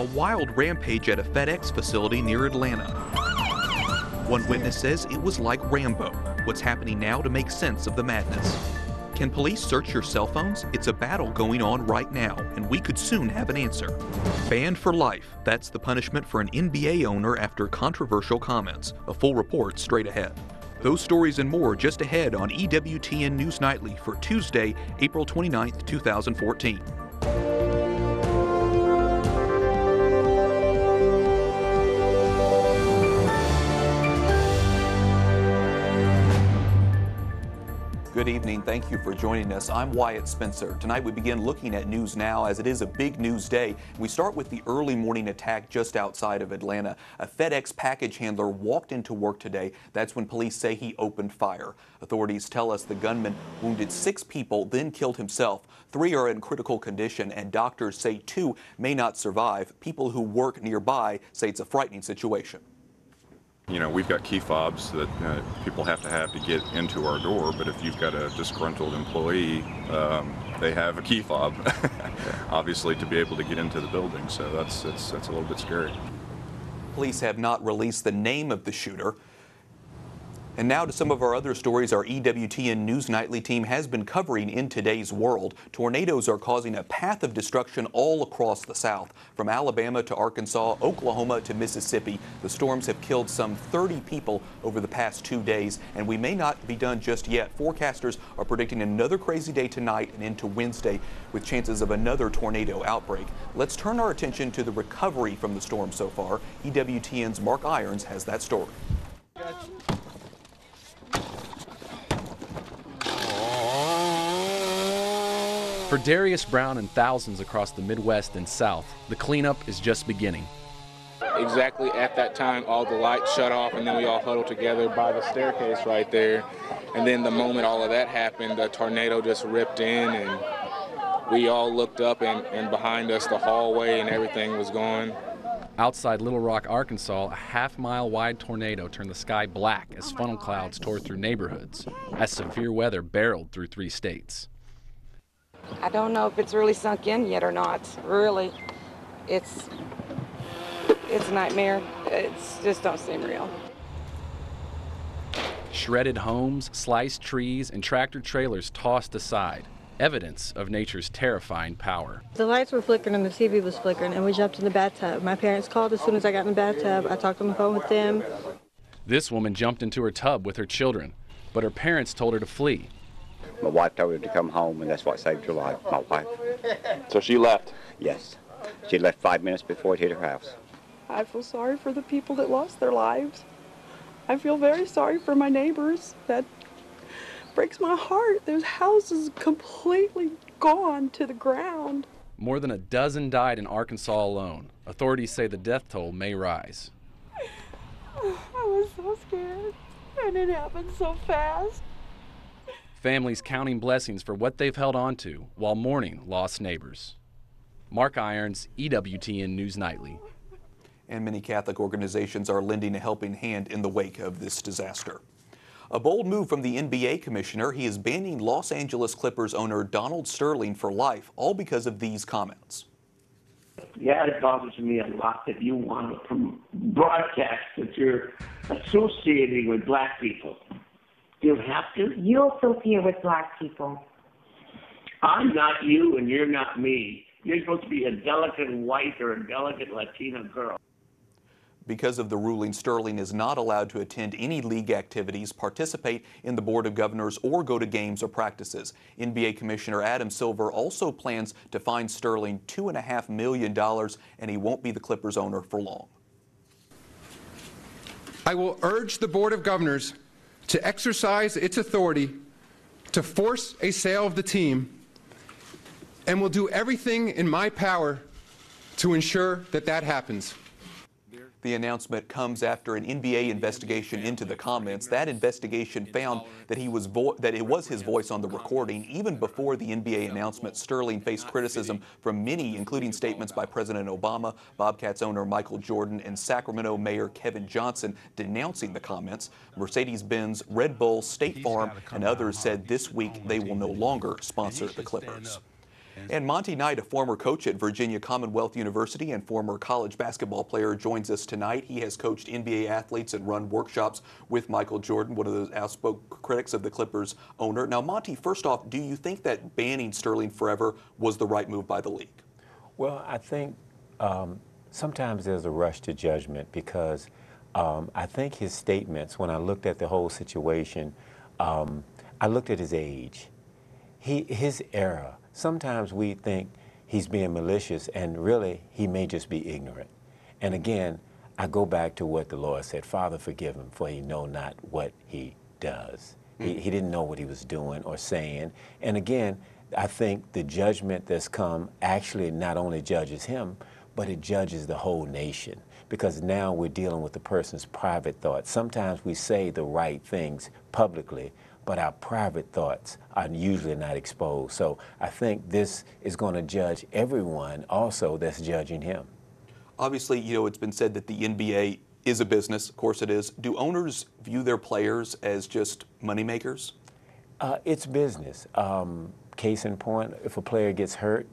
A wild rampage at a FedEx facility near Atlanta. One witness says it was like Rambo. What's happening now to make sense of the madness? Can police search your cell phones? It's a battle going on right now, and we could soon have an answer. Banned for life. That's the punishment for an NBA owner after controversial comments. A full report straight ahead. Those stories and more just ahead on EWTN News Nightly for Tuesday, April 29th, 2014. Good evening. Thank you for joining us. I'm Wyatt Spencer. Tonight we begin looking at news now as it is a big news day. We start with the early morning attack just outside of Atlanta. A FedEx package handler walked into work today. That's when police say he opened fire. Authorities tell us the gunman wounded 6 people, then killed himself. 3 are in critical condition, and doctors say 2 may not survive. People who work nearby say it's a frightening situation. You know, we've got key fobs that people have to get into our door, but if you've got a disgruntled employee, they have a key fob, obviously, to be able to get into the building, so that's a little bit scary. Police have not released the name of the shooter. And now to some of our other stories our EWTN News Nightly team has been covering in today's world. Tornadoes are causing a path of destruction all across the South. From Alabama to Arkansas, Oklahoma to Mississippi, the storms have killed some 30 people over the past 2 days, and we may not be done just yet. Forecasters are predicting another crazy day tonight and into Wednesday with chances of another tornado outbreak. Let's turn our attention to the recovery from the storm so far. EWTN's Mark Irons has that story. For Darius Brown and thousands across the Midwest and South, the cleanup is just beginning. Exactly at that time, all the lights shut off, and then we all huddled together by the staircase right there. And then the moment all of that happened, the tornado just ripped in, and we all looked up, and behind us, the hallway and everything was gone. Outside Little Rock, Arkansas, a half-mile wide tornado turned the sky black as funnel clouds tore through neighborhoods, as severe weather barreled through 3 states. I don't know if it's really sunk in yet or not. Really, it's a nightmare. It's just don't seem real. Shredded homes, sliced trees, and tractor trailers tossed aside. Evidence of nature's terrifying power. The lights were flickering and the TV was flickering, and we jumped in the bathtub. My parents called as soon as I got in the bathtub. I talked on the phone with them. This woman jumped into her tub with her children, but her parents told her to flee. My wife told her to come home, and that's what saved her life, my wife. So she left? Yes. She left 5 minutes before it hit her house. I feel sorry for the people that lost their lives. I feel very sorry for my neighbors. That breaks my heart. Those houses completely gone to the ground. More than a dozen died in Arkansas alone. Authorities say the death toll may rise. I was so scared, and it happened so fast. Families counting blessings for what they've held on to while mourning lost neighbors. Mark Irons, EWTN News Nightly. And many Catholic organizations are lending a helping hand in the wake of this disaster. A bold move from the NBA commissioner. He is banning Los Angeles Clippers owner Donald Sterling for life, all because of these comments. Yeah, it bothers me a lot that you want to broadcast that you're associating with black people. You have to? You associate with black people. I'm not you and you're not me. You're supposed to be a delicate white or a delicate Latina girl. Because of the ruling, Sterling is not allowed to attend any league activities, participate in the Board of Governors, or go to games or practices. NBA Commissioner Adam Silver also plans to fine Sterling $2.5 million, and he won't be the Clippers owner for long. I will urge the Board of Governors to exercise its authority to force a sale of the team, and will do everything in my power to ensure that that happens. The announcement comes after an NBA investigation into the comments. That investigation found that it was his voice on the recording. Even before the NBA announcement, Sterling faced criticism from many, including statements by President Obama, Bobcats owner Michael Jordan, and Sacramento Mayor Kevin Johnson denouncing the comments. Mercedes-Benz, Red Bull, State Farm, and others said this week they will no longer sponsor the Clippers. And Monty Knight, a former coach at Virginia Commonwealth University and former college basketball player, joins us tonight. He has coached NBA athletes and run workshops with Michael Jordan, one of those outspoken critics of the Clippers owner. Now, Monty, first off, do you think that banning Sterling forever was the right move by the league? Well, I think sometimes there's a rush to judgment because I think his statements, when I looked at the whole situation, I looked at his age, his era. Sometimes we think he's being malicious, and really he may just be ignorant. And again, I go back to what the Lord said, Father, forgive him, for he know not what he does. He didn't know what he was doing or saying. And again, I think the judgment that's come actually not only judges him, but it judges the whole nation, because now we're dealing with the person's private thoughts. Sometimes we say the right things publicly, but our private thoughts are usually not exposed. So I think this is going to judge everyone also that's judging him. Obviously, you know, it's been said that the NBA is a business. Of course it is. Do owners view their players as just moneymakers? It's business. Case in point, if a player gets hurt,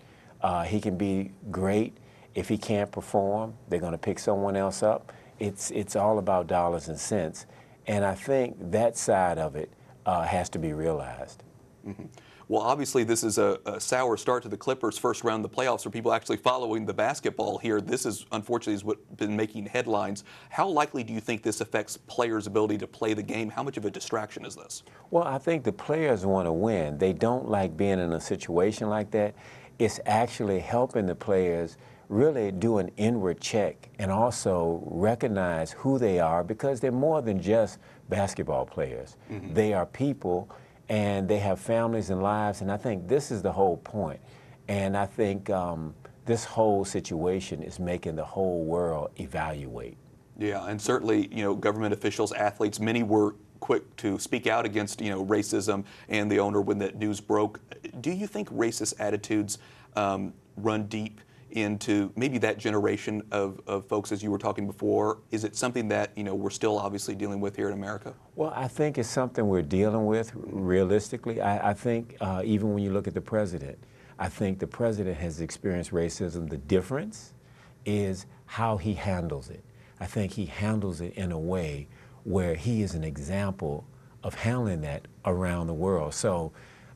he can be great. If he can't perform, they're going to pick someone else up. It's all about dollars and cents. And I think that side of it has to be realized. Mm-hmm. Well, obviously, this is a sour start to the Clippers' first round of the playoffs for people actually following the basketball here. This is, unfortunately, is what's been making headlines. How likely do you think this affects players' ability to play the game? How much of a distraction is this? Well, I think the players want to win. They don't like being in a situation like that. It's actually helping the players really do an inward check and also recognize who they are, because they're more than just basketball players. Mm-hmm. They are people, and they have families and lives, and I think this is the whole point. And I think this whole situation is making the whole world evaluate. Yeah, and certainly, you know, government officials, athletes, many were quick to speak out against, you know, racism and the owner when that news broke. Do you think racist attitudes run deep into maybe that generation of folks, as you were talking before? Is it something that, you know, we're still obviously dealing with here in America? Well, I think it's something we're dealing with realistically. I think even when you look at the president, I think the president has experienced racism. The difference is how he handles it. I think he handles it in a way where he is an example of handling that around the world. So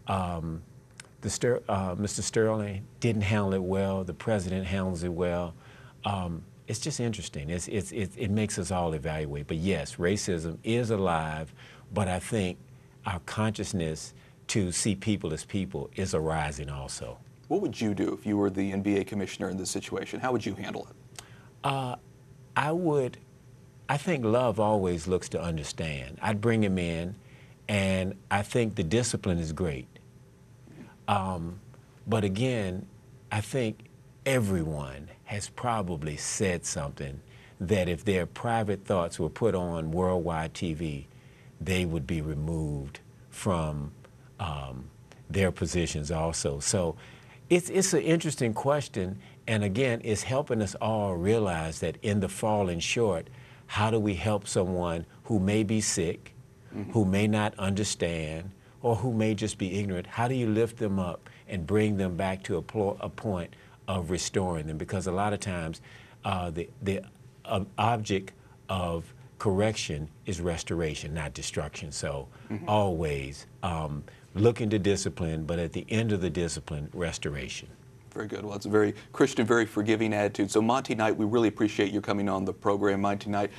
Mr. Sterling didn't handle it well. The president handles it well. It's just interesting. It makes us all evaluate. But yes, racism is alive, but I think our consciousness to see people as people is arising also. What would you do if you were the NBA commissioner in this situation? How would you handle it? I think love always looks to understand. I'd bring him in, and I think the discipline is great. But again, I think everyone has probably said something that if their private thoughts were put on worldwide TV, they would be removed from their positions also. So it's an interesting question, and again, it's helping us all realize that in the falling short, how do we help someone who may be sick, who may not understand, or who may just be ignorant? How do you lift them up and bring them back to a point of restoring them? Because a lot of times the object of correction is restoration, not destruction. So always looking to discipline, but at the end of the discipline, restoration. Very good. Well, it's a very Christian, very forgiving attitude. So Monty Knight, we really appreciate you coming on the program. Monty Knight,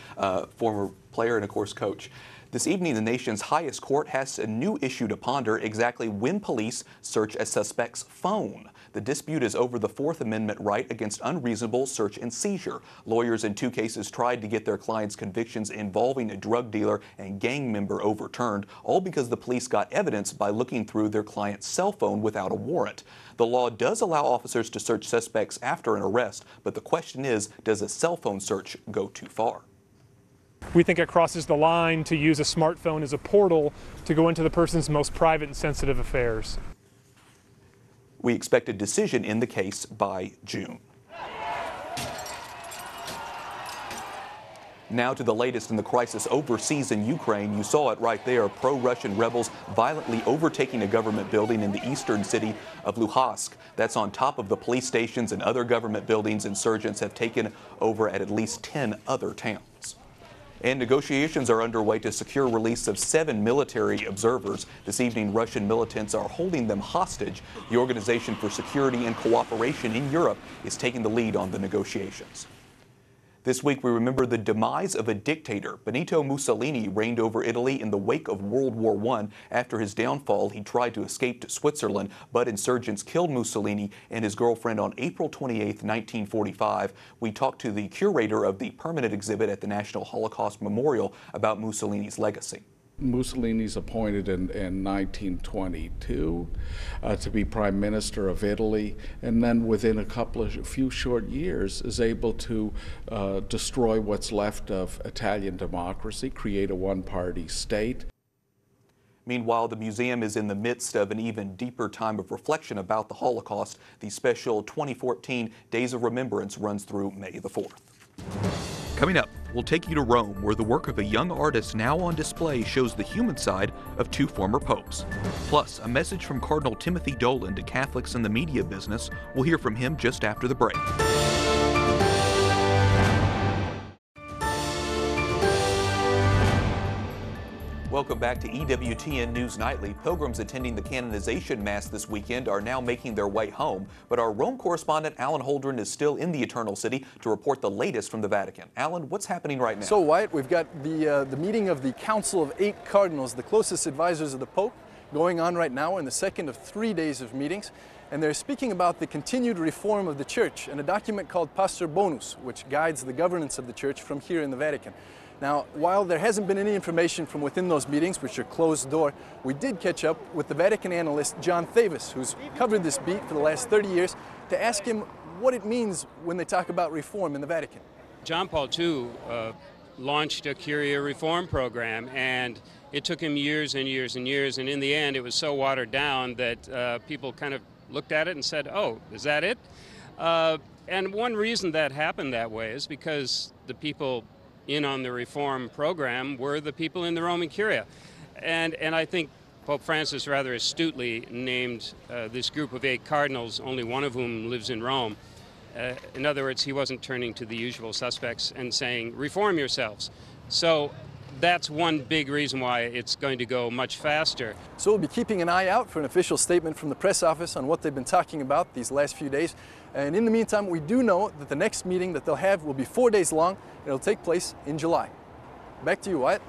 former player and, of course, coach. This evening, the nation's highest court has a new issue to ponder: exactly when police search a suspect's phone. The dispute is over the Fourth Amendment right against unreasonable search and seizure. Lawyers in two cases tried to get their clients' convictions involving a drug dealer and gang member overturned, all because the police got evidence by looking through their client's cell phone without a warrant. The law does allow officers to search suspects after an arrest, but the question is, does a cell phone search go too far? We think it crosses the line to use a smartphone as a portal to go into the person's most private and sensitive affairs. We expect a decision in the case by June. Now to the latest in the crisis overseas in Ukraine. You saw it right there. Pro-Russian rebels violently overtaking a government building in the eastern city of Luhansk. That's on top of the police stations and other government buildings insurgents have taken over at least 10 other towns. And negotiations are underway to secure release of 7 military observers. This evening, Russian militants are holding them hostage. The Organization for Security and Cooperation in Europe is taking the lead on the negotiations. This week, we remember the demise of a dictator. Benito Mussolini reigned over Italy in the wake of World War I. After his downfall, he tried to escape to Switzerland, but insurgents killed Mussolini and his girlfriend on April 28, 1945. We talked to the curator of the permanent exhibit at the National Holocaust Memorial about Mussolini's legacy. Mussolini's appointed in 1922 to be Prime Minister of Italy, and then within a few short years is able to destroy what's left of Italian democracy, create a one-party state. Meanwhile, the museum is in the midst of an even deeper time of reflection about the Holocaust. The special 2014 Days of Remembrance runs through May the 4th. Coming up, we'll take you to Rome, where the work of a young artist now on display shows the human side of 2 former popes. Plus, a message from Cardinal Timothy Dolan to Catholics in the media business. We'll hear from him just after the break. Welcome back to EWTN News Nightly. Pilgrims attending the canonization Mass this weekend are now making their way home, but our Rome correspondent Alan Holdren is still in the Eternal City to report the latest from the Vatican. Alan, what's happening right now? So, Wyatt, we've got the meeting of the Council of 8 Cardinals, the closest advisors of the Pope, going on right now in the second of 3 days of meetings, and they're speaking about the continued reform of the Church and a document called Pastor Bonus, which guides the governance of the Church from here in the Vatican. Now, while there hasn't been any information from within those meetings, which are closed door, we did catch up with the Vatican analyst John Thavis, who's covered this beat for the last 30 years, to ask him what it means when they talk about reform in the Vatican. John Paul II launched a Curia reform program, and it took him years and years and years, and in the end it was so watered down that people kind of looked at it and said, oh, is that it? And one reason that happened that way is because the people in on the reform program were the people in the Roman Curia. And I think Pope Francis rather astutely named this group of 8 cardinals, only one of whom lives in Rome. In other words, he wasn't turning to the usual suspects and saying, reform yourselves. So that's one big reason why it's going to go much faster. So we'll be keeping an eye out for an official statement from the press office on what they've been talking about these last few days. And in the meantime, we do know that the next meeting that they'll have will be 4 days long, and it'll take place in July. Back to you, Wyatt.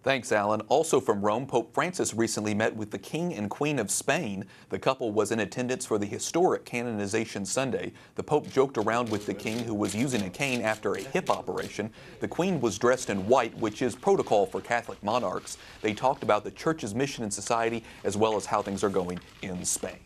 Thanks, Alan. Also from Rome, Pope Francis recently met with the King and Queen of Spain. The couple was in attendance for the historic Canonization Sunday. The Pope joked around with the King, who was using a cane after a hip operation. The Queen was dressed in white, which is protocol for Catholic monarchs. They talked about the Church's mission in society, as well as how things are going in Spain.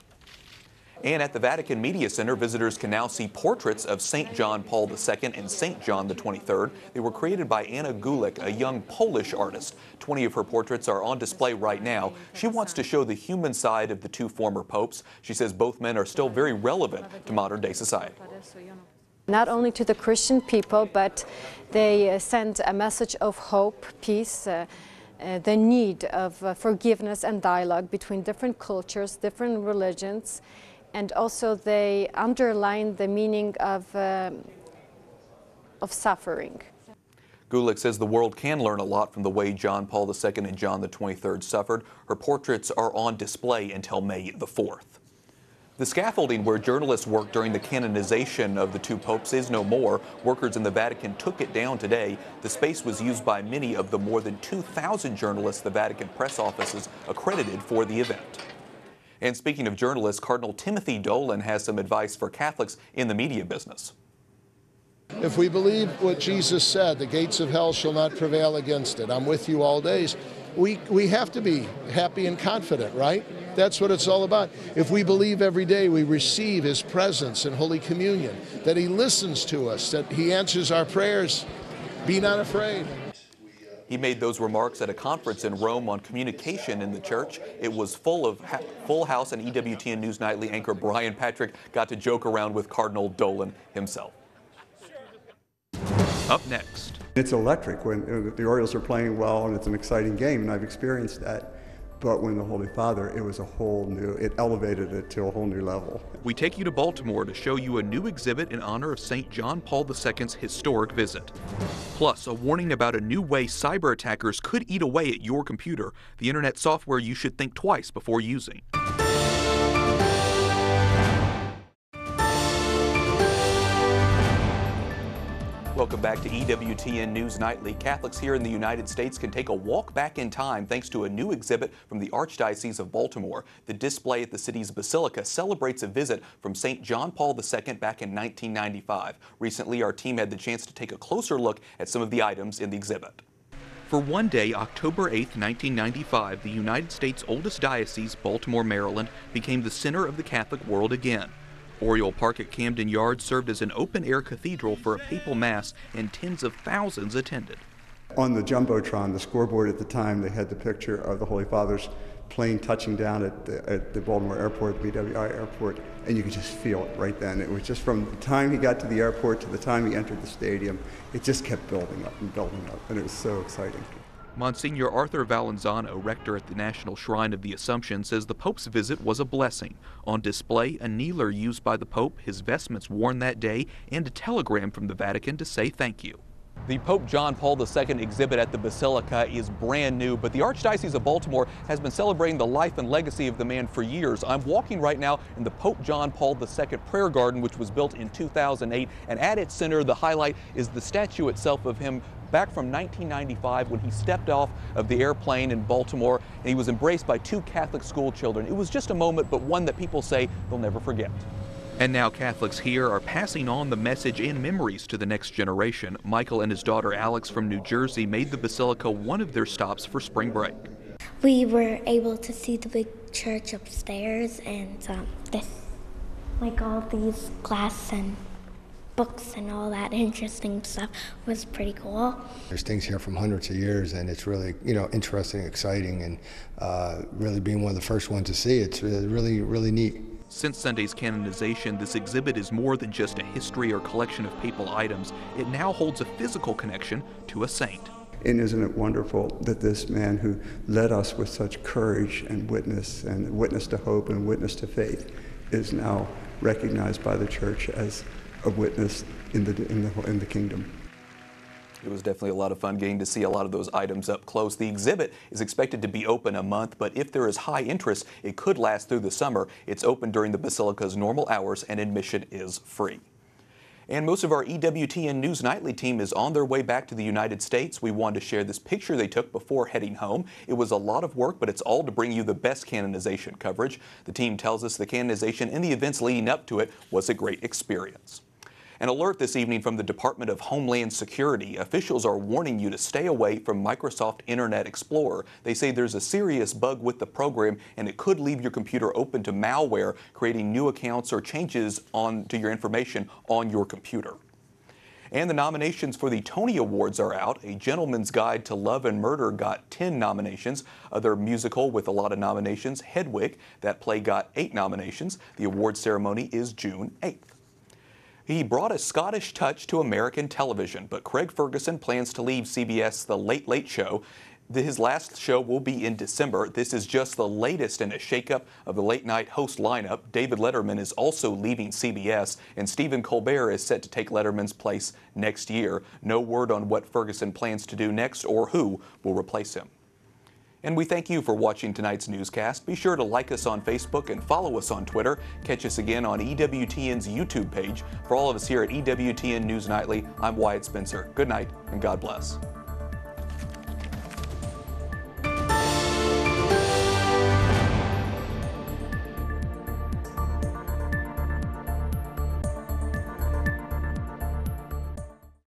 And at the Vatican Media Center, visitors can now see portraits of St. John Paul II and St. John the 23rd. They were created by Anna Gulick, a young Polish artist. 20 of her portraits are on display right now. She wants to show the human side of the 2 former popes. She says both men are still very relevant to modern-day society. Not only to the Christian people, but they send a message of hope, peace, the need of forgiveness and dialogue between different cultures, different religions. And also they underline the meaning of suffering. Gulick says the world can learn a lot from the way John Paul II and John the 23rd suffered. Her portraits are on display until May the 4th. The scaffolding where journalists worked during the canonization of the 2 popes is no more. Workers in the Vatican took it down today. The space was used by many of the more than 2,000 journalists the Vatican press offices accredited for the event. And speaking of journalists, Cardinal Timothy Dolan has some advice for Catholics in the media business. If we believe what Jesus said, the gates of hell shall not prevail against it. I'm with you all days. We have to be happy and confident, right? That's what it's all about. If we believe every day we receive His presence in Holy Communion, that He listens to us, that He answers our prayers, be not afraid. He made those remarks at a conference in Rome on communication in the church. It was full house, and EWTN News Nightly anchor Brian Patrick got to joke around with Cardinal Dolan himself. Up next, It's electric when the Orioles are playing well and it's an exciting game, and I've experienced that. But when the Holy Father, it was it elevated it to a whole new level. We take you to Baltimore to show you a new exhibit in honor of St. John Paul II's historic visit. Plus, a warning about a new way cyber attackers could eat away at your computer, the internet software you should think twice before using. Welcome back to EWTN News Nightly. Catholics here in the United States can take a walk back in time thanks to a new exhibit from the Archdiocese of Baltimore. The display at the city's Basilica celebrates a visit from St. John Paul II back in 1995. Recently, our team had the chance to take a closer look at some of the items in the exhibit. For one day, October 8, 1995, the United States' oldest diocese, Baltimore, Maryland, became the center of the Catholic world again. Oriole Park at Camden Yards served as an open-air cathedral for a papal mass, and tens of thousands attended. On the Jumbotron, the scoreboard at the time, they had the picture of the Holy Father's plane touching down at the Baltimore airport, the BWI airport, and you could just feel it right then. It was just from the time he got to the airport to the time he entered the stadium, it just kept building up, and it was so exciting. Monsignor Arthur Valenzano, rector at the National Shrine of the Assumption, says the Pope's visit was a blessing. On display, a kneeler used by the Pope, his vestments worn that day, and a telegram from the Vatican to say thank you. The Pope John Paul II exhibit at the Basilica is brand new, but the Archdiocese of Baltimore has been celebrating the life and legacy of the man for years. I'm walking right now in the Pope John Paul II Prayer Garden, which was built in 2008, and at its center, the highlight is the statue itself of him back from 1995 when he stepped off of the airplane in Baltimore and he was embraced by two Catholic school children. It was just a moment, but one that people say they'll never forget. And now Catholics here are passing on the message and memories to the next generation. Michael and his daughter Alex from New Jersey made the Basilica one of their stops for spring break. We were able to see the big church upstairs, and all these glass and books and all that interesting stuff was pretty cool. There's things here from hundreds of years, and it's really, interesting, exciting, and really being one of the first ones to see it's really, really neat. Since Sunday's canonization, this exhibit is more than just a history or collection of papal items. It now holds a physical connection to a saint. And isn't it wonderful that this man who led us with such courage and witness to hope and witness to faith is now recognized by the Church as a witness in the kingdom. It was definitely a lot of fun getting to see a lot of those items up close. The exhibit is expected to be open a month, but if there is high interest, it could last through the summer. It's open during the Basilica's normal hours, and admission is free. And most of our EWTN News Nightly team is on their way back to the United States. We wanted to share this picture they took before heading home. It was a lot of work, but it's all to bring you the best canonization coverage. The team tells us the canonization and the events leading up to it was a great experience. An alert this evening from the Department of Homeland Security. Officials are warning you to stay away from Microsoft Internet Explorer. They say there's a serious bug with the program, and it could leave your computer open to malware, creating new accounts or changes to your information on your computer. And the nominations for the Tony Awards are out. A Gentleman's Guide to Love and Murder got 10 nominations. Other musical with a lot of nominations, Hedwig, that play got 8 nominations. The award ceremony is June 8th. He brought a Scottish touch to American television, but Craig Ferguson plans to leave CBS The Late Late Show. His last show will be in December. This is just the latest in a shakeup of the late night host lineup. David Letterman is also leaving CBS, and Stephen Colbert is set to take Letterman's place next year. No word on what Ferguson plans to do next or who will replace him. And we thank you for watching tonight's newscast. Be sure to like us on Facebook and follow us on Twitter. Catch us again on EWTN's YouTube page. For all of us here at EWTN News Nightly, I'm Wyatt Spencer. Good night and God bless.